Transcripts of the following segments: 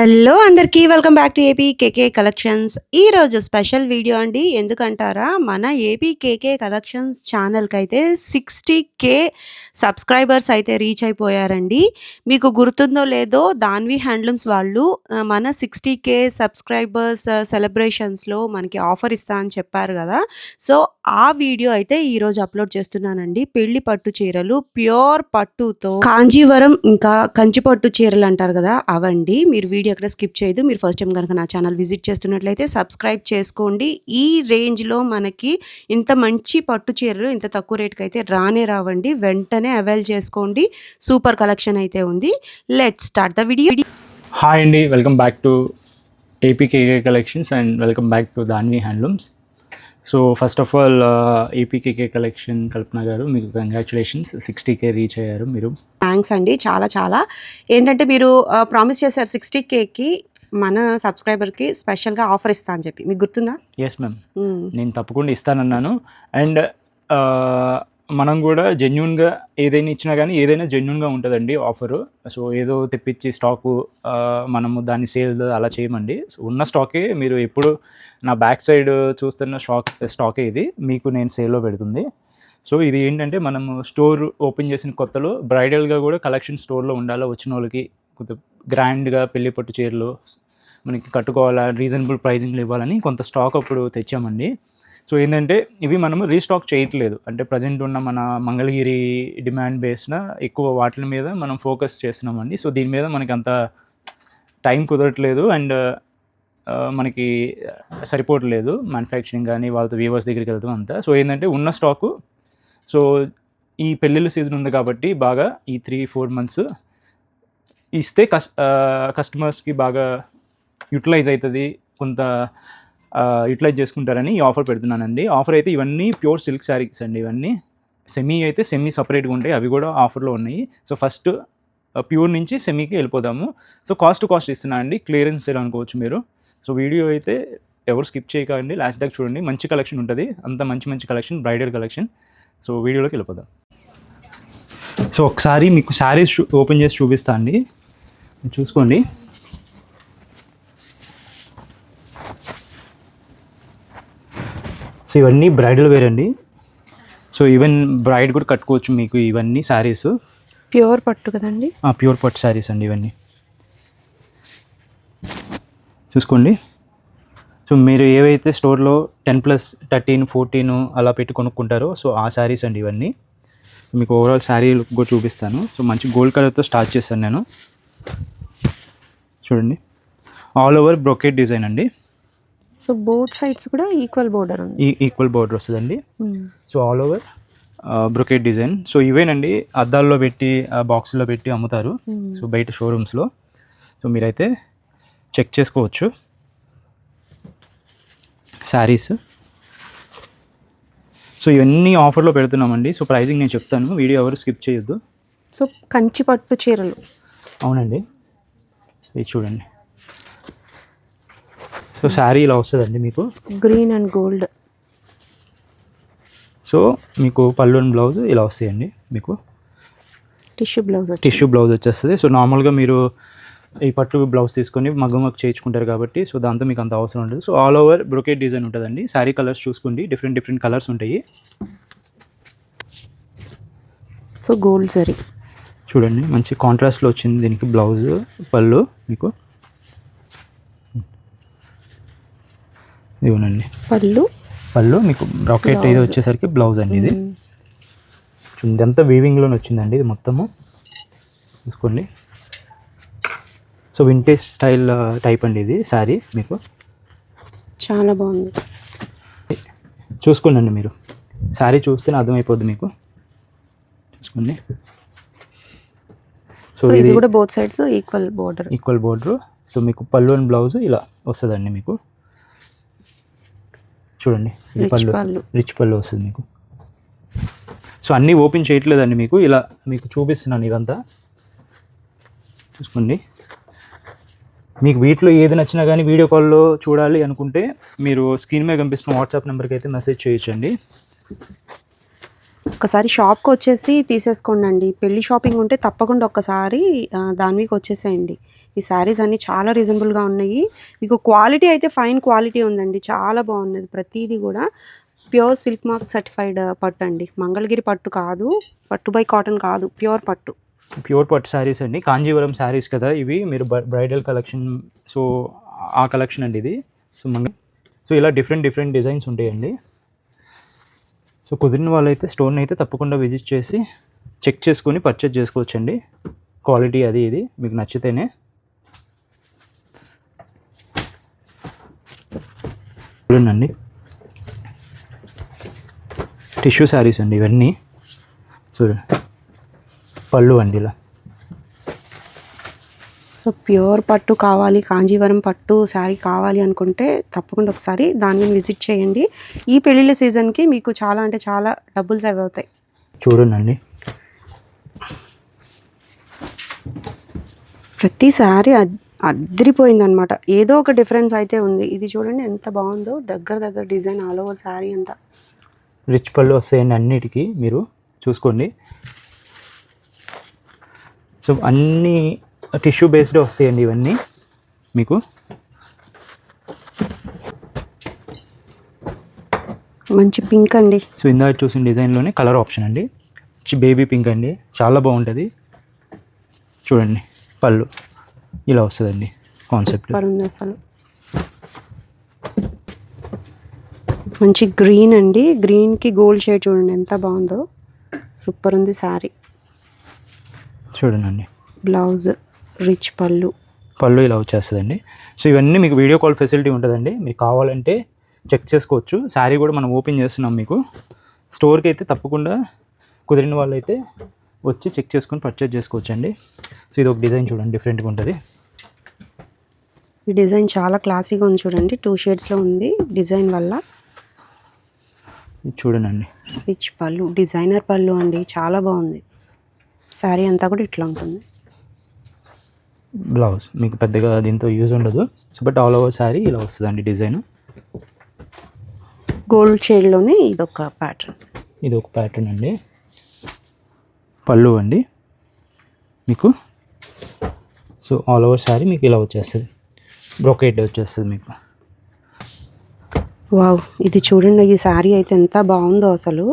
Hello అందరికీ welcome back to AP KK collections. ఈరోజు special video అండి. ఎందుకంటారా, మన ఏపీ కేకే కలెక్షన్స్ ఛానల్‌కైతే 60K సబ్స్క్రైబర్స్ అయితే రీచ్ అయిపోయారండి. మీకు గుర్తుందో లేదో దాన్వి హ్యాండ్లూమ్స్ వాళ్ళు మన 60K సబ్స్క్రైబర్స్ సెలబ్రేషన్స్‌లో మనకి ఆఫర్ ఇస్తా అని చెప్పారు గదా! సో, ఆ వీడియో అయితే ఈరోజు అప్‌లోడ్ చేస్తున్నానండి. పెళ్లి పట్టు చీరలు ప్యూర్ పట్టుతో కాంజీవరం ఇంకా కంచి పట్టు చీరలు అంటారు గదా! అవండి. మీరు వీడియో ఎక్కడ స్కిప్ చేయొద్దు. మీరు ఫస్ట్ టైం గనక నా ఛానల్ విజిట్ చేస్తున్నట్లయితే సబ్స్క్రైబ్ చేసుకోండి. ఈ రేంజ్‌లో మనకి ఇంత మంచి పట్టు చీరలు ఇంత తక్కువ రేట్‌కైతే రానే రావండి. వెంటనే అవైల్ చేసుకోండి. సూపర్ కలెక్షన్ అయితే ఉంది. Let's start the video. Hi అండి, welcome back to APKK collections and welcome back to Danvi handlooms. So first of all APKK collection Kalpana garu, మీకు కంగ్రాచులేషన్స్, 60K రీచ్ అయ్యారు మీరు. థ్యాంక్స్ అండి. చాలా ఏంటంటే మీరు ప్రామిస్ చేశారు 60Kకి మన సబ్స్క్రైబర్‌కి స్పెషల్‌గా ఆఫర్ ఇస్తా అని చెప్పి. మీకు గుర్తుందా? ఎస్ మ్యామ్, నేను తప్పకుండా ఇస్తానన్నాను. అండ్ మనం కూడా జెన్యూన్గా ఏదైనా ఇచ్చినా కానీ ఏదైనా జెన్యూన్గా ఉంటుందండి ఆఫరు. సో ఏదో తెప్పించి స్టాకు మనము దాన్ని సేల్ అలా చేయమండి. సో ఉన్న స్టాకే మీరు ఎప్పుడు నా బ్యాక్ సైడ్ చూస్తున్న స్టాకే ఇది మీకు నేను సేల్లో పెడుతుంది. సో ఇది ఏంటంటే, మనము స్టోర్ ఓపెన్ చేసిన కొత్తలో బ్రైడల్గా కూడా కలెక్షన్ స్టోర్లో ఉండాలా, వచ్చిన వాళ్ళకి కొంత గ్రాండ్గా పెళ్లి పట్టు చీరలు మనకి కట్టుకోవాలా, రీజనబుల్ ప్రైజింగ్లు ఇవ్వాలని కొంత స్టాక్ అప్పుడు తెచ్చామండి. సో ఏంటంటే, ఇవి మనము రీస్టాక్ చేయట్లేదు. అంటే ప్రజెంట్ ఉన్న మన మంగళగిరి డిమాండ్ బేస్న ఎక్కువ వాటి మీద మనం ఫోకస్ చేస్తున్నామండి. సో దీని మీద మనకి అంత టైం కుదరట్లేదు అండ్ మనకి సరిపోవట్లేదు మ్యానుఫ్యాక్చరింగ్ కానీ వాళ్ళతో వీవర్స్ దగ్గరికి వెళ్తాం అంతా. సో ఏంటంటే, ఉన్న స్టాకు, సో ఈ పెళ్ళిళ్ళ సీజన్ ఉంది కాబట్టి బాగా ఈ 3-4 మంత్స్ ఇస్తే కస్టమర్స్కి బాగా యూటిలైజ్ అవుతుంది, కొంత యూటిలైజ్ చేసుకుంటారని ఈ ఆఫర్ పెడుతున్నానండి. ఆఫర్ అయితే ఇవన్నీ ప్యూర్ సిల్క్ శారీస్ అండి. ఇవన్నీ సెమీ అయితే సెమీ సపరేట్గా ఉంటాయి, అవి కూడా ఆఫర్లో ఉన్నాయి. సో ఫస్ట్ ప్యూర్ నుంచి సెమీకి వెళ్ళిపోదాము. సో కాస్ట్ ఇస్తున్నా అండి, క్లియరెన్స్ సేల్ అనుకోవచ్చు మీరు. సో వీడియో అయితే ఎవరు స్కిప్ చేయకండి, లాస్ట్ దాకా చూడండి. మంచి కలెక్షన్ ఉంటుంది, అంత మంచి కలెక్షన్, బ్రైడల్ కలెక్షన్. సో వీడియోలోకి వెళ్ళిపోదాం. సో ఒకసారి మీకు శారీస్ ఓపెన్ చేసి చూపిస్తా అండి, చూసుకోండి. సో ఇవన్నీ బ్రైడల్ వేర్ అండి. సో ఈవెన్ బ్రైడ్ కూడా కట్టుకోవచ్చు మీకు ఇవన్నీ శారీస్. ప్యూర్ పట్టు కదండి? ప్యూర్ పట్టు శారీస్ అండి ఇవన్నీ, చూసుకోండి. సో మీరు ఏవైతే స్టోర్లో 10+, 13, 14 అలా పెట్టి కొనుక్కుంటారో, సో ఆ శారీస్ అండి ఇవన్నీ. మీకు ఓవరాల్ శారీ లుక్ కూడా చూపిస్తాను. సో మంచి గోల్డ్ కలర్తో స్టార్ట్ చేశాను నేను. చూడండి, ఆల్ ఓవర్ బ్రొకెట్ డిజైన్ అండి. సో బోత్ సైడ్స్ కూడా ఈక్వల్ బోర్డర్ ఉంది. ఈక్వల్ బోర్డర్ వస్తుందండి. So all over brocade design. So ఇవేనండి అద్దాల్లో పెట్టి బాక్స్లో పెట్టి అమ్ముతారు, సో బయట షోరూమ్స్లో. సో మీరైతే చెక్ చేసుకోవచ్చు శారీస్. సో ఇవన్నీ ఆఫర్లో పెడుతున్నామండి. సో ప్రైజింగ్ నేను చెప్తాను, వీడియో ఎవరు స్కిప్ చేయొద్దు. సో కంచి పట్టు చీరలు. అవునండి, ఇది చూడండి. సో శారీ ఇలా వస్తుందండి మీకు, గ్రీన్ అండ్ గోల్డ్. సో మీకు పళ్ళు అండ్ బ్లౌజ్ ఇలా వస్తాయండి మీకు. టిష్యూ బ్లౌజ్ వచ్చేస్తుంది. సో నార్మల్గా మీరు ఈ పట్టు బ్లౌజ్ తీసుకొని మగ్గం వర్క్ చేయించుకుంటారు కాబట్టి, సో దాంతో మీకు అంత అవసరం ఉంటుంది. So all over brocade design ఉంటుందండి. శారీ కలర్స్ చూసుకోండి, డిఫరెంట్ కలర్స్ ఉంటాయి. సో గోల్డ్ సరీ చూడండి, మంచి కాంట్రాస్ట్లో వచ్చింది దీనికి బ్లౌజ్, పళ్ళు మీకు ఇవ్వనండి. పళ్ళు మీకు బ్రొకెట్ ఇది వచ్చేసరికి బ్లౌజ్ అండి. ఇది ఇదంతా వీవింగ్లోనే వచ్చిందండి, ఇది మొత్తము చూసుకోండి. సో వింటేజ్ స్టైల్ టైప్ అండి ఇది శారీ, మీకు చాలా బాగుంది. చూసుకోండి మీరు, శారీ చూస్తేనే అర్థమైపోద్ది మీకు, చూసుకోండి. సో ఇది కూడా both sides equal border. So మీకు పళ్ళు అండ్ బ్లౌజ్ ఇలా వస్తుందండి మీకు. చూడండి, రిచ్ పళ్ళు వస్తుంది మీకు. సో అన్నీ ఓపెన్ చేయట్లేదండి మీకు, ఇలా మీకు చూపిస్తున్నాను ఇవంతా, చూసుకోండి. మీకు వీటిలో ఏది నచ్చినా కానీ వీడియో కాల్లో చూడాలి అనుకుంటే మీరు స్క్రీన్ మీద కనిపిస్తున్న వాట్సాప్ నెంబర్కి అయితే మెసేజ్ చేయొచ్చండి. ఒకసారి షాప్కి వచ్చేసి తీసేసుకోండి అండి. పెళ్లి షాపింగ్ ఉంటే తప్పకుండా ఒక్కసారి దానికి వచ్చేసేయండి. ఈ శారీస్ అన్నీ చాలా రీజనబుల్గా ఉన్నాయి. మీకు క్వాలిటీ అయితే ఫైన్ క్వాలిటీ ఉందండి, చాలా బాగున్నది ప్రతిదీ కూడా. ప్యూర్ సిల్క్ మార్క్ సర్టిఫైడ్ పట్టు అండి, మంగళగిరి పట్టు కాదు, పట్టు బై కాటన్ కాదు, ప్యూర్ పట్టు. ప్యూర్ పట్టు శారీస్ అండి, కాంజీవరం శారీస్ కదా ఇవి. మీరు బ్రైడల్ కలెక్షన్, సో ఆ కలెక్షన్ అండి ఇది. సో ఇలా డిఫరెంట్ డిజైన్స్ ఉంటాయండి. సో కుదిరిన వాళ్ళైతే స్టోర్ని అయితే తప్పకుండా విజిట్ చేసి చెక్ చేసుకొని పర్చేజ్ చేసుకోవచ్చండి. క్వాలిటీ అది ఇది మీకు నచ్చితేనే. చూడండి, టిష్యూ శారీస్ అండి ఇవన్నీ. చూడండి, పళ్ళు అండి ఇలా. సో ప్యూర్ పట్టు కావాలి, కాంజీవరం పట్టు శారీ కావాలి అనుకుంటే తప్పకుండా ఒకసారి దాన్ని విజిట్ చేయండి. ఈ పెళ్ళిళ్ళ సీజన్కి మీకు చాలా అంటే చాలా డబ్బులు సేవ్ అవుతాయి. చూడండి, ప్రతి శారీ అద్దరిపోయింది అనమాట, ఏదో ఒక డిఫరెన్స్ అయితే ఉంది. ఇది చూడండి ఎంత బాగుందో, దగ్గర డిజైన్ ఆల్ ఓవర్ శారీ అంతా. రిచ్ పళ్ళు వస్తాయండి అన్నిటికీ, మీరు చూసుకోండి. సో అన్నీ టిష్యూ బేస్డ్ వస్తాయండి ఇవన్నీ మీకు. మంచి పింక్ అండి. సో ఇందాక చూసిన డిజైన్లోనే కలర్ ఆప్షన్ అండి, బేబీ పింక్ అండి, చాలా బాగుంటుంది. చూడండి, పళ్ళు ఇలా వస్తుందండి కాన్సెప్ట్. ఉంది అసలు. మంచి గ్రీన్ అండి, గ్రీన్కి గోల్డ్ షేడ్ చూడండి ఎంత బాగుందో, సూపర్ ఉంది శారీ. చూడండి, బ్లౌజ్ రిచ్ పళ్ళు ఇలా వచ్చేస్తుందండి. సో ఇవన్నీ మీకు వీడియో కాల్ ఫెసిలిటీ ఉంటుందండి, మీకు కావాలంటే చెక్ చేసుకోవచ్చు. శారీ కూడా మనం ఓపెన్ చేస్తున్నాం మీకు. స్టోర్కి అయితే తప్పకుండా కుదిరిన వాళ్ళైతే వచ్చి చెక్ చేసుకొని పర్చేజ్ చేసుకోవచ్చండి. సో ఇది ఒక డిజైన్ చూడండి, డిఫరెంట్గా ఉంటుంది. ఈ డిజైన్ చాలా క్లాసీగా ఉంది చూడండి, 2 షేడ్స్లో ఉంది డిజైన్ వల్ల. చూడండి, రిచ్ పళ్ళు, డిజైనర్ పళ్ళు అండి, చాలా బాగుంది. శారీ అంతా కూడా ఇట్లా ఉంటుంది. బ్లౌజ్ మీకు పెద్దగా దీంతో యూజ్ ఉండదు, so but all over sari ఇలా వస్తుందండి డిజైన్. గోల్డ్ షేడ్లోనే ఇదొక ప్యాటర్న్. ఇది ఒక ప్యాటర్న్ అండి. పళ్ళు అండి మీకు. సో ఆల్ ఓవర్ శారీ మీకు ఇలా వచ్చేస్తుంది, బ్రోకేట్ వచ్చేస్తుంది మీకు. వావ్, ఇది చూడండి, ఈ శారీ అయితే ఎంత బాగుందో అసలు,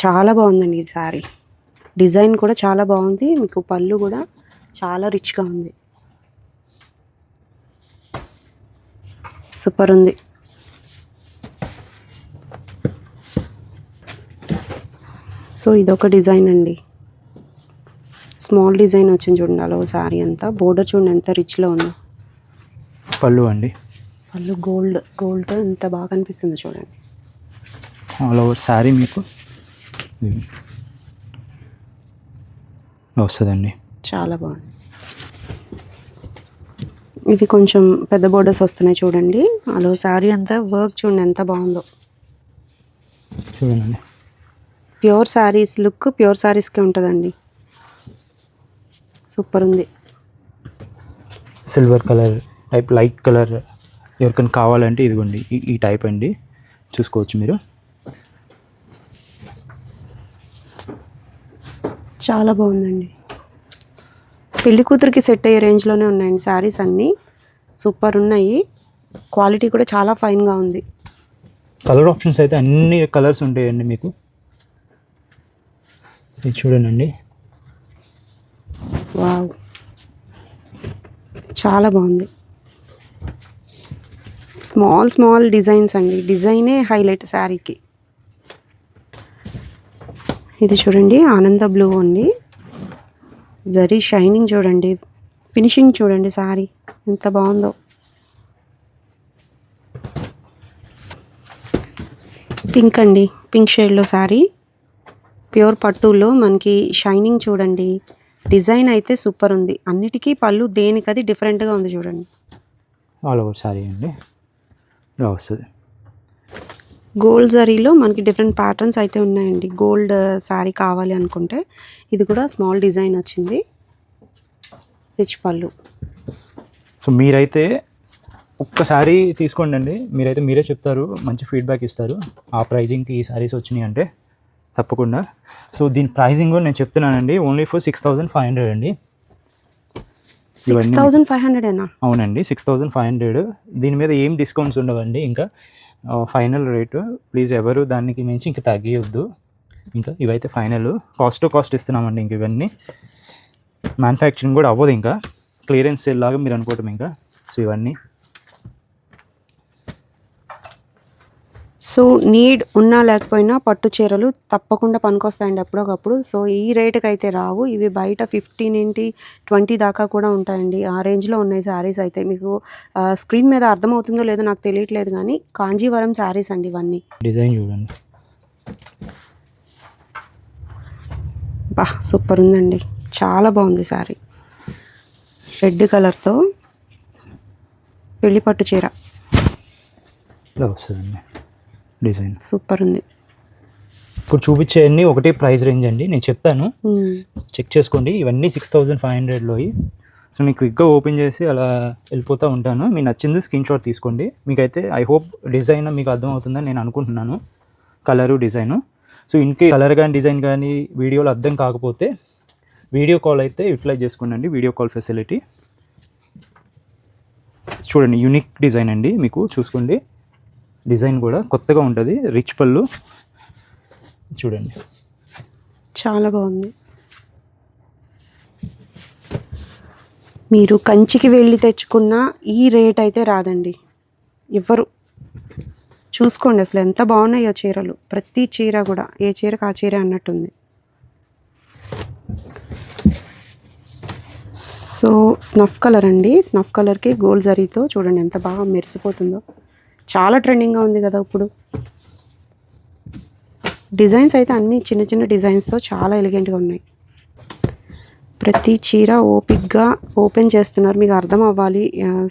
చాలా బాగుందండి ఈ శారీ. డిజైన్ కూడా చాలా బాగుంది, మీకు పళ్ళు కూడా చాలా రిచ్గా ఉంది, సూపర్ ఉంది. సో ఇదొక డిజైన్ అండి, స్మాల్ డిజైన్ వచ్చింది చూడండి అలా శారీ అంతా. బోర్డర్ చూడండి ఎంత రిచ్లో ఉందో. పళ్ళు అండి, పళ్ళు గోల్డ్తో ఎంత బాగా అనిపిస్తుంది చూడండి. ఆల్ ఓవర్ శారీ మీకు వస్తుందండి, చాలా బాగుంది. ఇవి కొంచెం పెద్ద బోర్డర్స్ వస్తున్నాయి చూడండి, అలా శారీ అంతా వర్క్ చూడండి ఎంత బాగుందో. చూడండి, ప్యూర్ శారీస్ లుక్ ప్యూర్ శారీస్కి ఉంటుందండి, సూపర్ ఉంది. Silver colour type, light colour ఎవరికైనా కావాలంటే ఇదిగోండి ఈ టైప్ అండి, చూసుకోవచ్చు మీరు. చాలా బాగుందండి, పెళ్లి కూతురికి సెట్ అయ్యే రేంజ్లోనే ఉన్నాయండి శారీస్ అన్నీ, సూపర్ ఉన్నాయి. క్వాలిటీ కూడా చాలా ఫైన్గా ఉంది. కలర్ ఆప్షన్స్ అయితే అన్ని కలర్స్ ఉంటాయండి మీకు. ఇది చూడండి, వావ్, చాలా బాగుంది. స్మాల్ డిజైన్స్ అండి, డిజైనే హైలైట్ శారీకి. ఇది చూడండి ఆనంద బ్లూ అండి, జరీ షైనింగ్ చూడండి, ఫినిషింగ్ చూడండి శారీ ఎంత బాగుందో. పింక్ అండి, పింక్ షేడ్లో శారీ, ప్యూర్ పట్టులో మనకి షైనింగ్ చూడండి, డిజైన్ అయితే సూపర్ ఉంది. అన్నిటికీ పళ్ళు దేనికది డిఫరెంట్గా ఉంది చూడండి. ఆల్ ఓవర్ శారీ అండి ఇలా వస్తుంది. గోల్డ్ జరీలో మనకి డిఫరెంట్ ప్యాటర్న్స్ అయితే ఉన్నాయండి. గోల్డ్ శారీ కావాలి అనుకుంటే ఇది కూడా స్మాల్ డిజైన్ వచ్చింది, రిచ్ పళ్ళు. సో మీరైతే ఒక్కసారి తీసుకోండి అండి, మీరే చెప్తారు, మంచి ఫీడ్బ్యాక్ ఇస్తారు. ఆ ప్రైజింగ్కి ఈ శారీస్ వచ్చినాయి అంటే తప్పకుండా. సో దీని ప్రైజింగ్ కూడా నేను చెప్తున్నానండి, ఓన్లీ ఫర్ 6500 అండి. ఇవన్నీ 6500 అవునండి 6500. దీని మీద ఏం డిస్కౌంట్స్ ఉండవండి. ఇంకా ఫైనల్ రేటు. ప్లీజ్ ఎవరు దానికి మించి ఇంకా తగ్గియొద్దు. ఇంకా ఇవైతే ఫైనల్ కాస్ట్ టు కాస్ట్ ఇస్తున్నామండి. ఇంక ఇవన్నీ మ్యానుఫ్యాక్చరింగ్ కూడా అవ్వదు, ఇంకా క్లియరెన్స్ సేల్ లాగా మీరు అనుకోవటం ఇంకా. సో ఇవన్నీ సో నీడ్ ఉన్నా లేకపోయినా పట్టు చీరలు తప్పకుండా పనికొస్తాయండి అప్పుడొకప్పుడు. సో ఈ రేటుకి అయితే రావు. ఇవి బయట 15-20 దాకా కూడా ఉంటాయండి. ఆ రేంజ్లో ఉన్నాయి శారీస్ అయితే. మీకు స్క్రీన్ మీద అర్థమవుతుందో లేదో నాకు తెలియట్లేదు కానీ కాంజీవరం శారీస్ అండి ఇవన్నీ. డిజైన్ చూడండి. బా సూపర్ ఉందండి, చాలా బాగుంది శారీ. రెడ్ కలర్తో పెళ్లి పట్టు చీర ఇలా వస్తుందండి డిజైన్. సూపర్ ఉంది. ఇప్పుడు చూపించేవన్నీ ఒకటే ప్రైస్ రేంజ్ అండి. నేను చెప్తాను, చెక్ చేసుకోండి. ఇవన్నీ 6500లో. సో నేను క్విక్గా ఓపెన్ చేసి అలా వెళ్ళిపోతూ ఉంటాను. మీకు నచ్చింది స్క్రీన్ షాట్ తీసుకోండి. మీకైతే ఐ హోప్ డిజైన్ మీకు అర్థమవుతుందని నేను అనుకుంటున్నాను, కలరు డిజైను. సో ఇన్కే కలర్ కానీ డిజైన్ కానీ వీడియోలో అర్థం కాకపోతే వీడియో కాల్ అయితే యూటిలైజ్ చేసుకోండి. వీడియో కాల్ ఫెసిలిటీ చూడండి. యూనిక్ డిజైన్ అండి, మీకు చూసుకోండి. డిజైన్ కూడా కొత్తగా ఉంటుంది. రిచ్ పళ్ళు చూడండి, చాలా బాగుంది. మీరు కంచికి వెళ్ళి తెచ్చుకున్న ఈ రేట్ అయితే రాదండి ఎవ్వరు. చూసుకోండి అసలు ఎంత బాగున్నాయో చీరలు. ప్రతి చీర కూడా ఏ చీరకు ఆ చీర అన్నట్టుంది. సో స్నఫ్ కలర్ అండి. స్నఫ్ కలర్కి గోల్డ్ జరీతో చూడండి ఎంత బాగా మెరిసిపోతుందో. చాలా ట్రెండింగ్గా ఉంది కదా ఇప్పుడు. డిజైన్స్ అయితే అన్నీ చిన్న చిన్న డిజైన్స్తో చాలా ఎలిగెంట్గా ఉన్నాయి. ప్రతి చీర ఓపిక్గా ఓపెన్ చేస్తున్నారు, మీకు అర్థం అవ్వాలి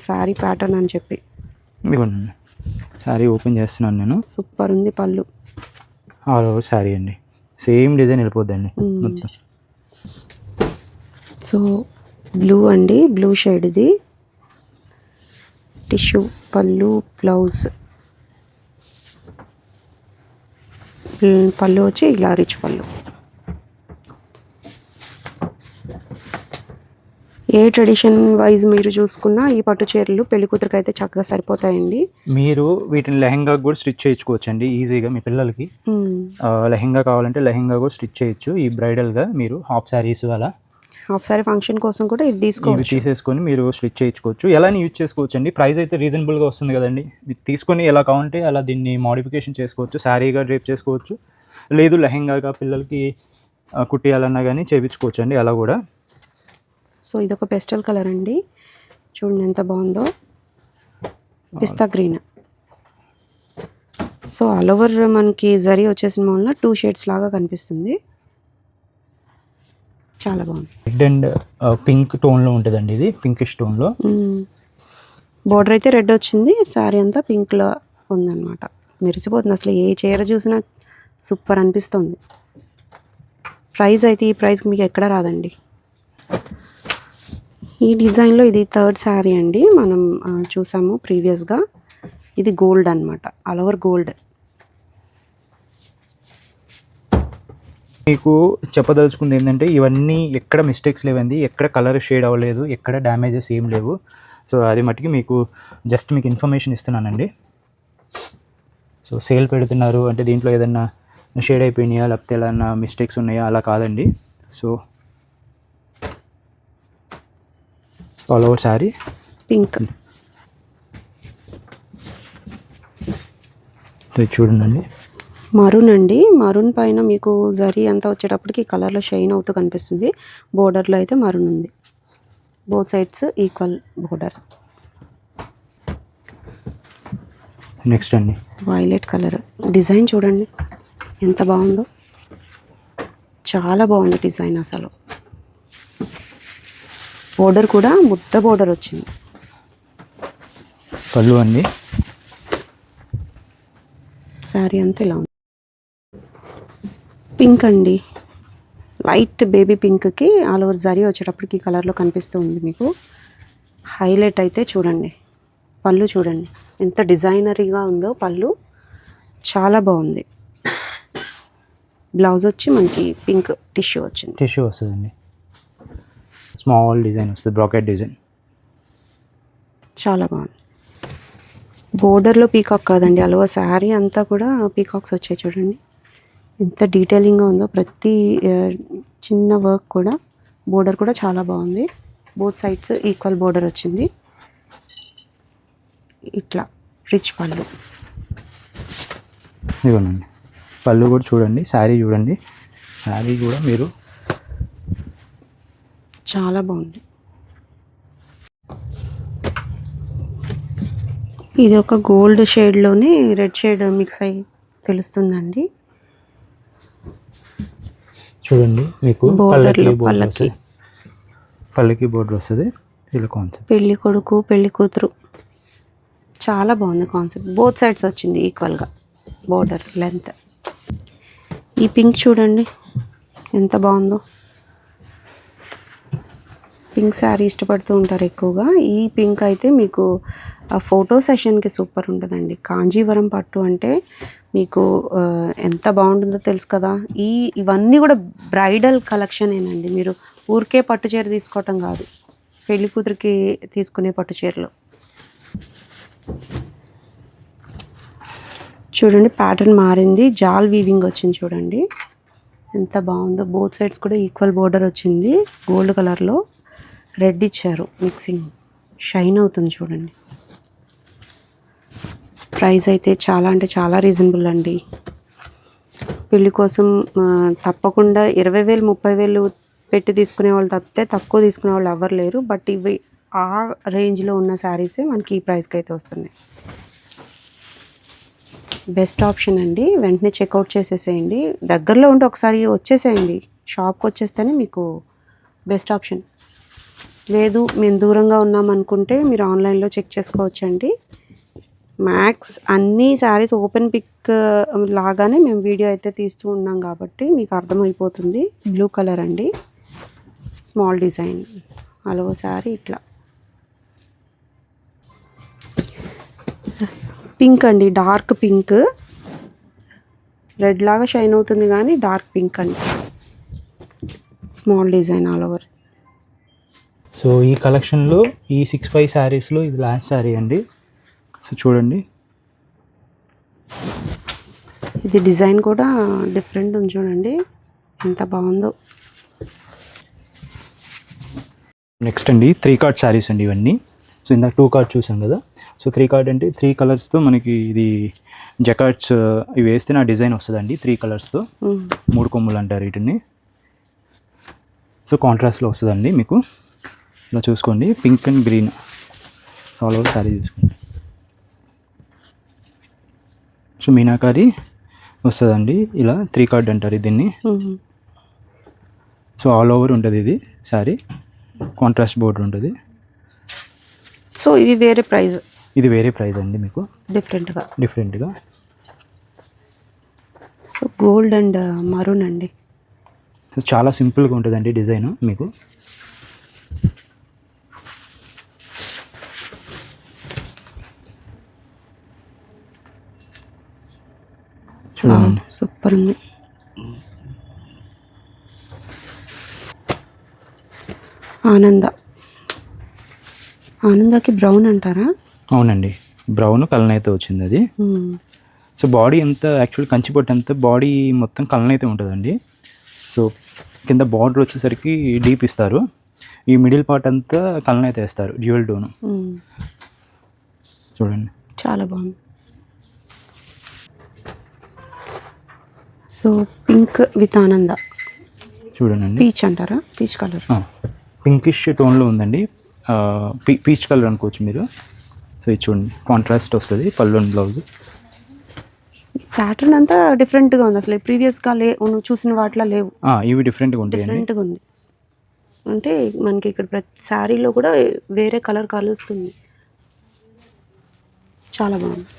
శారీ ప్యాటర్న్ అని చెప్పి. ఇవ్వండి శారీ ఓపెన్ చేస్తున్నాను నేను. సూపర్ ఉంది పళ్ళు. ఆల్ ఓవర్ శారీ అండి, సేమ్ డిజైన్ వెళ్ళిపోద్దండి మొత్తం. సో బ్లూ అండి, బ్లూ షేడ్ ఇది. టిష్యూ పళ్ళు, బ్లౌజ్. పళ్ళు వచ్చి ఇలా రిచ్ పళ్ళు. ఏ ట్రెడిషన్ వైజ్ మీరు చూసుకున్నా ఈ పట్టు చీరలు పెళ్లి కూతురికి అయితే చక్కగా సరిపోతాయండి. మీరు వీటిని లెహంగా కూడా స్టిచ్ చేయించుకోవచ్చండి ఈజీగా. మీ పిల్లలకి లెహంగా కావాలంటే లెహంగా కూడా స్టిచ్ చేయొచ్చు. ఈ బ్రైడల్గా మీరు హాఫ్ శారీస్ అలా హాఫ్ శారీ ఫంక్షన్ కోసం కూడా ఇది తీసేసుకొని మీరు స్టిచ్ చేయించుకోవచ్చు. ఎలా యూజ్ చేసుకోవచ్చు అండి. ప్రైస్ అయితే రీజనబుల్గా వస్తుంది కదండి. మీరు తీసుకొని ఎలా కావాలంటే అలా దీన్ని మోడిఫికేషన్ చేసుకోవచ్చు. శారీగా డ్రేప్ చేసుకోవచ్చు, లేదు లెహంగాగా పిల్లలకి కుట్టియాలన్నా కానీ చేయించుకోవచ్చు అండి అలా కూడా. సో ఇదొక పెస్టల్ కలర్ అండి, చూడండి ఎంత బాగుందో. పిస్తా గ్రీన్. సో ఆల్ ఓవర్ మనకి జరీ వచ్చేసిన వల్ల 2 షేడ్స్ లాగా కనిపిస్తుంది. చాలా బాగుంది. రెడ్ అండ్ పింక్ టోన్లో ఉంటుందండి ఇది, పింకిష్ టోన్లో. బోర్డర్ అయితే రెడ్ వచ్చింది, శారీ అంతా పింక్లో ఉందన్నమాట. మెరిసిపోతుంది అసలు. ఏ చీర చూసినా సూపర్ అనిపిస్తుంది. ప్రైస్ అయితే ఈ ప్రైస్కి మీకు ఎక్కడ రాదండి. ఈ డిజైన్లో ఇది 3rd శారీ అండి, మనం చూసాము ప్రీవియస్గా. ఇది గోల్డ్ అనమాట, ఆల్ ఓవర్ గోల్డ్. మీకు చెప్పదలుచుకుంది ఏంటంటే ఇవన్నీ ఎక్కడ మిస్టేక్స్ లేవండి, ఎక్కడ కలర్ షేడ్ అవ్వలేదు, ఎక్కడ డ్యామేజెస్ ఏం లేవు. సో అది మట్టుకి మీకు జస్ట్ మీకు ఇన్ఫర్మేషన్ ఇస్తున్నానండి. సో సేల్ పెడుతున్నారు అంటే దీంట్లో ఏదన్నా షేడ్ అయిపోయినాయా లేకపోతే ఏదన్నా మిస్టేక్స్ ఉన్నాయా అలా కాదండి. So all over sari pink. చూడండి. మరూన్ అండి, మరూన్ పైన మీకు జరీ అంతా వచ్చేటప్పటికి కలర్లో షైన్ అవుతూ కనిపిస్తుంది. బోర్డర్లో అయితే మరూన్ ఉంది, both sides equal border. Next అండి వైలెట్ కలర్. డిజైన్ చూడండి ఎంత బాగుందో, చాలా బాగుంది డిజైన్ అసలు. బోర్డర్ కూడా ముద్ద బోర్డర్ వచ్చింది. పళ్ళు అండి. శారీ అంతా ఇలా ఉంది. పింక్ అండి, లైట్ బేబీ పింక్కి ఆల్ ఓవర్ జరీ వచ్చేటప్పటికి ఈ కలర్లో కనిపిస్తూ ఉంది మీకు. హైలైట్ అయితే చూడండి, పళ్ళు చూడండి ఎంత డిజైనరీగా ఉందో పళ్ళు, చాలా బాగుంది. బ్లౌజ్ వచ్చి మనకి పింక్ టిష్యూ వచ్చింది. టిష్యూ వస్తుందండి. స్మాల్ డిజైన్ వస్తుంది, బ్రాకెట్ డిజైన్. చాలా బాగుంది. బోర్డర్లో పీకాక్ కాదండి, అలవా శారీ అంతా కూడా పీకాక్స్ వచ్చాయి చూడండి. ఎంత డీటెయిలింగ్గా ఉందో ప్రతి చిన్న వర్క్ కూడా. బోర్డర్ కూడా చాలా బాగుంది, బోత్ సైడ్స్ ఈక్వల్ బోర్డర్ వచ్చింది. ఇట్లా రిచ్ పళ్ళు. ఇవ్వండి పళ్ళు కూడా చూడండి, శారీ చూడండి, శారీ కూడా మీరు చాలా బాగుంది. ఇది ఒక గోల్డ్ షేడ్లోనే రెడ్ షేడ్ మిక్స్ అయ్యి తెలుస్తుందండి. చూడండి మీకు బోర్డర్లో పళ్ళకి బోర్డర్ వస్తుంది. ఇలా కాన్సెప్ట్ పెళ్లి కొడుకు పెళ్లి కూతురు, చాలా బాగుంది కాన్సెప్ట్. బోత్ సైడ్స్ వచ్చింది ఈక్వల్గా బోర్డర్ లెంత్. ఈ పింక్ చూడండి ఎంత బాగుందో. పింక్ శారీ ఇష్టపడుతూ ఉంటారు ఎక్కువగా. ఈ పింక్ అయితే మీకు ఆ ఫోటో సెషన్కి సూపర్ ఉంటుందండి. కాంజీవరం పట్టు అంటే మీకు ఎంత బాగుంటుందో తెలుసు కదా. ఇవన్నీ కూడా బ్రైడల్ కలెక్షనేనండి. మీరు ఊరికే పట్టు చీర తీసుకోవటం కాదు, పెళ్లి కూతురికి తీసుకునే పట్టు చీరలు. చూడండి ప్యాటర్న్ మారింది, జాల్ వీవింగ్ వచ్చింది చూడండి ఎంత బాగుందో. బోత్ సైడ్స్ కూడా ఈక్వల్ బోర్డర్ వచ్చింది. గోల్డ్ కలర్లో రెడ్ ఇచ్చారు, మిక్సింగ్ షైన్ అవుతుంది చూడండి. ప్రైస్ అయితే చాలా అంటే చాలా రీజనబుల్ అండి. పెళ్ళి కోసం తప్పకుండా 20,000 30,000 పెట్టి తీసుకునే వాళ్ళు తప్పితే తక్కువ తీసుకునే వాళ్ళు ఎవరు లేరు. బట్ ఇవి ఆ రేంజ్లో ఉన్న శారీసే మనకి ఈ ప్రైస్కి అయితే వస్తున్నాయి. బెస్ట్ ఆప్షన్ అండి. వెంటనే చెక్అవుట్ చేసేసేయండి. దగ్గరలో ఉంటే ఒకసారి వచ్చేసేయండి, షాప్కి వచ్చేస్తేనే మీకు బెస్ట్ ఆప్షన్. లేదు మేము దూరంగా ఉన్నాం అనుకుంటే మీరు ఆన్లైన్లో చెక్ చేసుకోవచ్చండి. మ్యాక్స్ అన్ని శారీస్ ఓపెన్ పిక్ లాగానే మేము వీడియో అయితే తీస్తూ ఉన్నాం కాబట్టి మీకు అర్థమైపోతుంది. బ్లూ కలర్ అండి, స్మాల్ డిజైన్ అలో శారీ. ఇట్లా పింక్ అండి, డార్క్ పింక్, రెడ్ లాగా షైన్ అవుతుంది కానీ డార్క్ పింక్ అండి, small design all over. So ఈ కలెక్షన్లో ఈ 6-5 శారీస్లో ఇది లాస్ట్ శారీ అండి. సో చూడండి ఇది డిజైన్ కూడా డిఫరెంట్ ఉంది చూడండి ఎంత బాగుందో. నెక్స్ట్ అండి 3 కార్డ్ శారీస్ అండి ఇవన్నీ. సో ఇందాక 2 కార్డ్ చూసాం కదా. సో 3 కార్డ్ అంటే 3 కలర్స్తో మనకి ఇది జకార్డ్స్ ఇవి వేస్తే నా డిజైన్ వస్తుందండి. 3 కలర్స్తో 3 కొమ్ములు అంటారు వీటిని. సో కాంట్రాస్ట్లో వస్తుందండి మీకు. ఇలా చూసుకోండి, pink and green all over sari చూసుకోండి. సో మీనాకారి వస్తుందండి, ఇలా 3 కార్డ్ అంటారు దీన్ని. సో ఆల్ ఓవర్ ఉంటుంది ఇది శారీ, కాంట్రాస్ట్ బోర్డర్ ఉంటుంది. సో ఇది వేరే ప్రైస్, ఇది వేరే ప్రైస్ అండి మీకు డిఫరెంట్గా. సో గోల్డ్ అండ్ మరూన్ అండి. సో చాలా సింపుల్గా ఉంటుందండి డిజైన్ మీకు. చూడండి సూపర్ ఉంది. ఆనందకి బ్రౌన్ అంటారా? అవునండి, బ్రౌన్ కలనైతే వచ్చింది అది. సో బాడీ అంతా యాక్చువల్లీ కంచిపట్టు అంతా బాడీ మొత్తం కలనైతే ఉంటుందండి. సో కింద బార్డర్ వచ్చేసరికి డీప్ ఇస్తారు, ఈ మిడిల్ పార్ట్ అంతా కలనైతే వేస్తారు, డ్యూయల్ టోన్. చూడండి చాలా బాగుంది. సో పింక్ విత్ ఆనంద చూడండి, పీచ్ అంటారా? పీచ్ కలర్, పింకిష్ టోన్లో ఉందండి. పీచ్ కలర్ అనుకోవచ్చు మీరు. సో ఇది చూడండి కాంట్రాస్ట్ వస్తుంది పళ్ళు అండ్ బ్లౌజ్. ప్యాటర్న్ అంతా డిఫరెంట్గా ఉంది, అసలు ప్రీవియస్గా చూసిన వాటిలో లేవు. ఇవి డిఫరెంట్గా ఉంటాయి, డిఫరెంట్గా ఉంది. అంటే మనకి ఇక్కడ ప్రతి శారీలో కూడా వేరే కలర్ కలుస్తుంది, చాలా బాగుంది.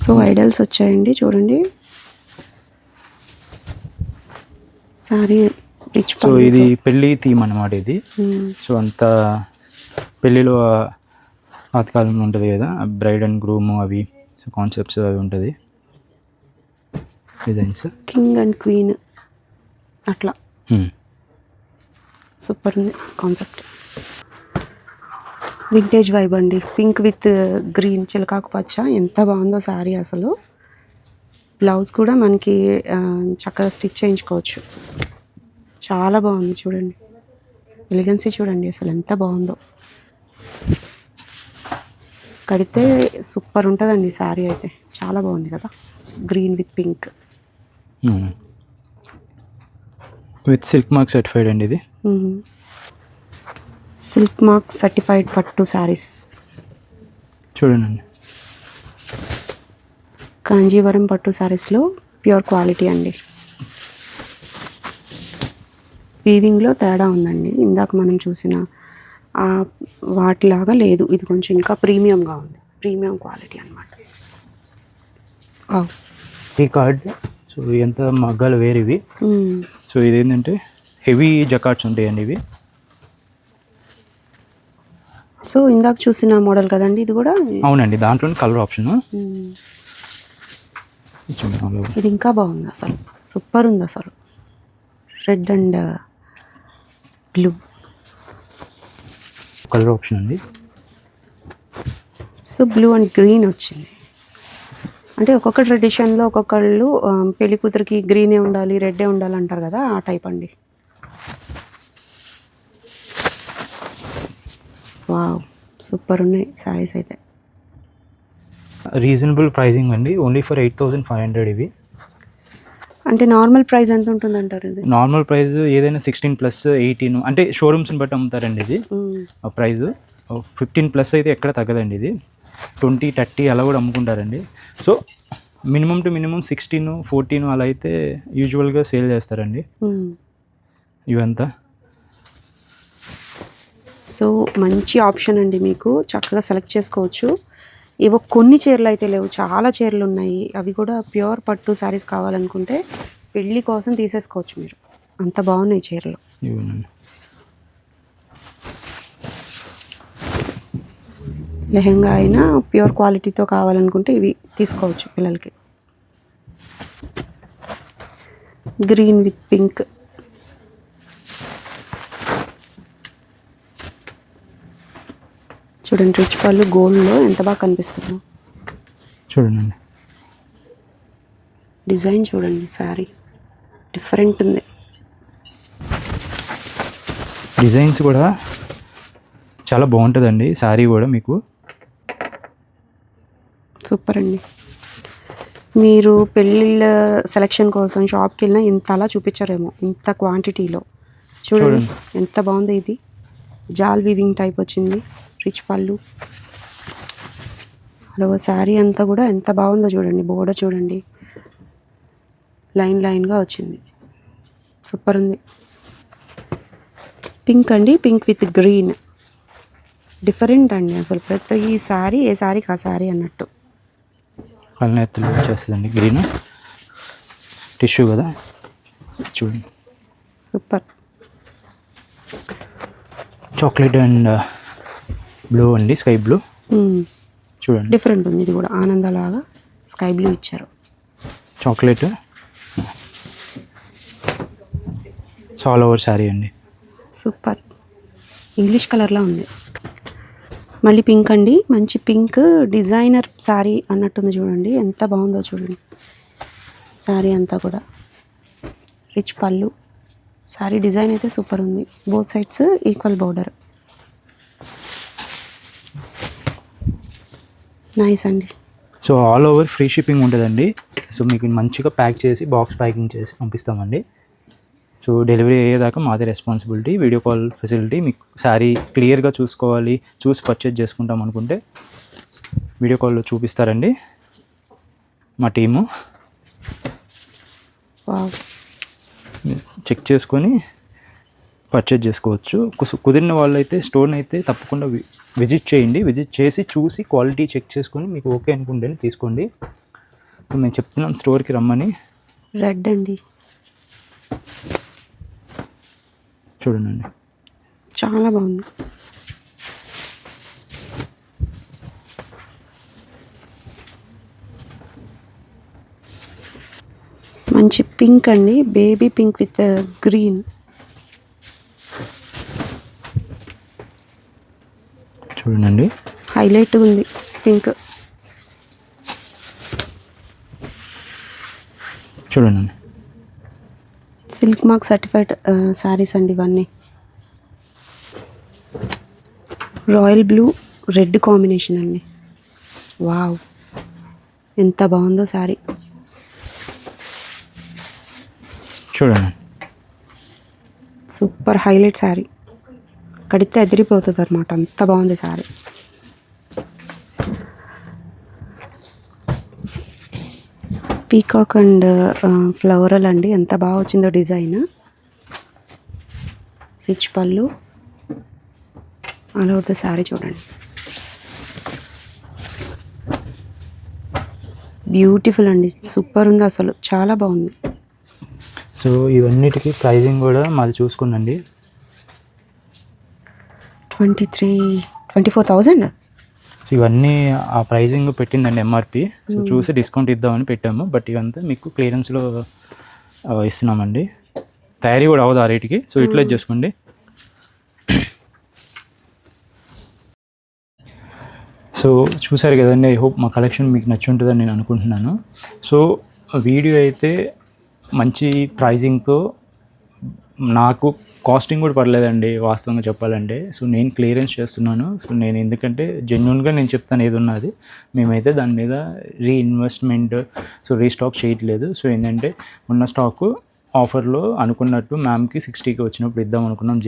సో ఐడల్స్ వచ్చాయండి చూడండి సారీ రిచ్. సో ఇది పెళ్ళి థీమ్ అన్నమాట ఇది. సో అంతా పెళ్ళిలో పాతకాలంలో ఉంటుంది కదా, బ్రైడ్ అండ్ గ్రూమ్ అవి, సో కాన్సెప్ట్స్ అవి ఉంటుంది. డిజైన్స్. కింగ్ అండ్ క్వీన్ అట్లా సూపర్ ఉంది కాన్సెప్ట్. వింటేజ్ వైబ్ అండి. పింక్ విత్ గ్రీన్ చిలకాకు పచ్చ ఎంత బాగుందో శారీ అసలు. బ్లౌజ్ కూడా మనకి చక్కగా స్టిచ్ చేయించుకోవచ్చు. చాలా బాగుంది చూడండి. ఎలిగెన్సీ చూడండి అసలు ఎంత బాగుందో. కడితే సూపర్ ఉంటుందండి శారీ అయితే. చాలా బాగుంది కదా, green with pink with silk mark certified అండి ఇది. సిల్క్ మార్క్ సర్టిఫైడ్ పట్టు శారీస్ చూడండి. కాంజీవరం పట్టు శారీస్లో ప్యూర్ క్వాలిటీ అండి. వీవింగ్లో తేడా ఉందండి. ఇందాక మనం చూసిన వాటిలాగా లేదు, ఇది కొంచెం ఇంకా ప్రీమియంగా ఉంది. ప్రీమియం క్వాలిటీ అనమాట. ఈ కార్డ్ సో ఎంత మగ్గాలు వేరు ఇవి. సో ఇదేంటంటే హెవీ జకాట్స్ ఉంటాయండి ఇవి. సో ఇందాక చూసిన మోడల్ కదండి ఇది కూడా. అవునండి, దాంట్లోనే కలర్ ఆప్షన్. ఇది ఇంకా బాగుంది అసలు, సూపర్ ఉంది అసలు. Red and blue colour option అండి. సో బ్లూ అండ్ గ్రీన్ వచ్చింది. అంటే ఒక్కొక్క ట్రెడిషన్లో ఒక్కొక్కళ్ళు పెళ్లి కూతురికి గ్రీనే ఉండాలి, రెడ్డే ఉండాలి అంటారు కదా, ఆ టైప్ అండి. వావ్, సూపర్ ఉన్నాయి శారీస్ అయితే. రీజనబుల్ ప్రైజింగ్ అండి, ఓన్లీ ఫర్ 8,500 ఇవి. అంటే నార్మల్ ప్రైస్ ఎంత ఉంటుంది అంటారు ఇది? నార్మల్ ప్రైస్ ఏదైనా 16+ 18, అంటే షోరూమ్స్ని బట్టి అమ్ముతారండి ఇది. ఆ ప్రైస్ 15+ అయితే ఎక్కడ తగ్గదండి ఇది. 20, 30 అలా కూడా అమ్ముకుంటారండి. సో మినిమం టు మినిమం 16, 14 అలా అయితే యూజువల్గా సేల్ చేస్తారండి ఇవంతా. సో మంచి ఆప్షన్ అండి, మీకు చక్కగా సెలెక్ట్ చేసుకోవచ్చు. ఏవో కొన్ని చీరలు అయితే లేవు, చాలా చీరలు ఉన్నాయి. అవి కూడా ప్యూర్ పట్టు శారీస్ కావాలనుకుంటే పెళ్ళి కోసం తీసేసుకోవచ్చు మీరు, అంత బాగున్నాయి చీరలు. లెహెంగా అయినా ప్యూర్ క్వాలిటీతో కావాలనుకుంటే ఇవి తీసుకోవచ్చు పిల్లలకి. Green with pink. చూడండి రిచ్ పళ్ళు గోల్డ్లో ఎంత బాగా కనిపిస్తుందో చూడండి. డిజైన్ చూడండి, శారీ డిఫరెంట్ ఉంది. డిజైన్స్ కూడా చాలా బాగుంటుందండి శారీ కూడా మీకు. సూపర్ అండి. మీరు పెళ్ళిళ్ళ సెలెక్షన్ కోసం షాప్కి వెళ్ళినా ఇంత అలా చూపించారేమో, ఇంత క్వాంటిటీలో. చూడండి ఎంత బాగుంది. ఇది జాల్ వీవింగ్ టైప్ వచ్చింది, రిచ్ పళ్ళు. అలా శారీ అంతా కూడా ఎంత బాగుందో చూడండి. బోర్డర్ చూడండి, లైన్ లైన్గా వచ్చింది, సూపర్ ఉంది. పింక్ అండి, పింక్ విత్ గ్రీన్. డిఫరెంట్ అండి అసలు. ప్రతి ఈ శారీ ఏ శారీకి ఆ శారీ అన్నట్టు. కళ్ళనెత్తలు వచ్చేస్తుందండి. గ్రీన్ టిష్యూ కదా, చూడండి సూపర్. చాక్లెట్ అండ్ బ్లూ అండి, స్కై బ్లూ చూడండి. డిఫరెంట్ ఉంది ఇది కూడా, ఆనందలాగా స్కై బ్లూ ఇచ్చారు. చాక్లెట్ ఆల్ ఓవర్ శారీ అండి. సూపర్. ఇంగ్లీష్ కలర్లో ఉంది. మళ్ళీ పింక్ అండి, మంచి పింక్ డిజైనర్ శారీ అన్నట్టుంది చూడండి, ఎంత బాగుందో చూడండి. శారీ అంతా కూడా రిచ్ పళ్ళు. శారీ డిజైన్ అయితే సూపర్ ఉంది. Both sides equal border. Nice అండి. So all over free shipping ఉంటుందండి. సో మీకు మంచిగా ప్యాక్ చేసి బాక్స్ ప్యాకింగ్ చేసి పంపిస్తామండి. సో డెలివరీ అయ్యేదాకా మాదే రెస్పాన్సిబిలిటీ. Video call facility. మీకు శారీ క్లియర్గా చూసుకోవాలి, చూసి పర్చేజ్ చేసుకుంటాం అనుకుంటే వీడియో కాల్లో చూపిస్తారండి మా టీము. చెక్ చేసుకొని పర్చేజ్ చేసుకోవచ్చు. కుదిరిన వాళ్ళు అయితే స్టోర్ని అయితే తప్పకుండా విజిట్ చేయండి. విజిట్ చేసి చూసి క్వాలిటీ చెక్ చేసుకొని మీకు ఓకే అనుకుంటే తీసుకోండి. మేము చెప్తున్నాం స్టోర్కి రమ్మని. రెడ్ అండి చూడండి, చాలా బాగుంది. మంచి పింక్ అండి, బేబీ పింక్ విత్ గ్రీన్. చూడండి, హైలైట్ ఉంది పింక్. చూడండి. సిల్క్ మార్క్ సర్టిఫైడ్ శారీస్ అండి ఇవన్నీ. రాయల్ బ్లూ రెడ్ కాంబినేషన్ అండి. వావ్, ఎంత బాగుందో శారీ. చూడండి, సూపర్ హైలైట్ శారీ. కడితే ఎదిరిపోతుంది అనమాట, అంత బాగుంది శారీ. పీకాక్ అండ్ ఫ్లవరల్ అండి, ఎంత బాగా వచ్చిందో డిజైన్. రిచ్ పళ్ళు, ఆల్ ఓవర్ ద శారీ చూడండి. బ్యూటిఫుల్ అండి, సూపర్ ఉంది అసలు, చాలా బాగుంది. సో ఇవన్నిటికీ ప్రైజింగ్ కూడా మాది చూసుకున్నాండి. 24,000. ఇవన్నీ ఆ ప్రైజింగ్ పెట్టిందండి ఎంఆర్పి. సో చూసి డిస్కౌంట్ ఇద్దామని పెట్టాము, బట్ ఇవంతా మీకు క్లియరెన్స్లో ఇస్తున్నామండి. తయారీ కూడా అవ్వదు ఆ రేటుకి, సో యూటిలైజ్ చేసుకోండి. సో చూసారు కదండి, ఐ హోప్ మా కలెక్షన్ మీకు నచ్చి ఉంటుందని నేను అనుకుంటున్నాను. సో వీడియో అయితే మంచి ప్రైజింగ్తో, నాకు కాస్టింగ్ కూడా పర్లేదండి వాస్తవంగా చెప్పాలంటే. సో నేను క్లియరెన్స్ చేస్తున్నాను. సో నేను ఎందుకంటే జెన్యున్గా నేను చెప్తాను ఏది ఉన్నది. మేమైతే దాని మీద రీఇన్వెస్ట్మెంట్, సో రీస్టాక్ చేయట్లేదు. సో ఏంటంటే ఉన్న స్టాకు ఆఫర్లో అనుకున్నట్టు మ్యామ్కి 60కి వచ్చినప్పుడు ఇద్దాం అనుకున్నాం.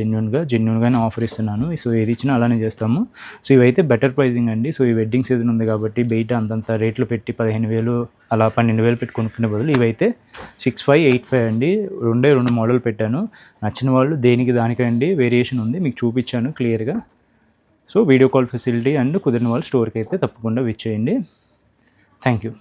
జెన్యున్గానే ఆఫర్ ఇస్తున్నాను. సో ఏది ఇచ్చినా అలానే చేస్తాము. సో ఇవైతే బెటర్ ప్రైజింగ్ అండి. సో ఈ వెడ్డింగ్ సీజన్ ఉంది కాబట్టి బయట అంతంత రేట్లు పెట్టి 15,000 అలా 12,000 పెట్టి కొనుక్కునే బదులు ఇవైతే 6585 అండి. రెండు మోడల్ పెట్టాను. నచ్చిన వాళ్ళు దేనికి దానికండి వేరియేషన్ ఉంది, మీకు చూపించాను క్లియర్గా. So video call facility and కుదిరిన వాళ్ళు స్టోర్కి అయితే తప్పకుండా విచ్ చేయండి. Thank you.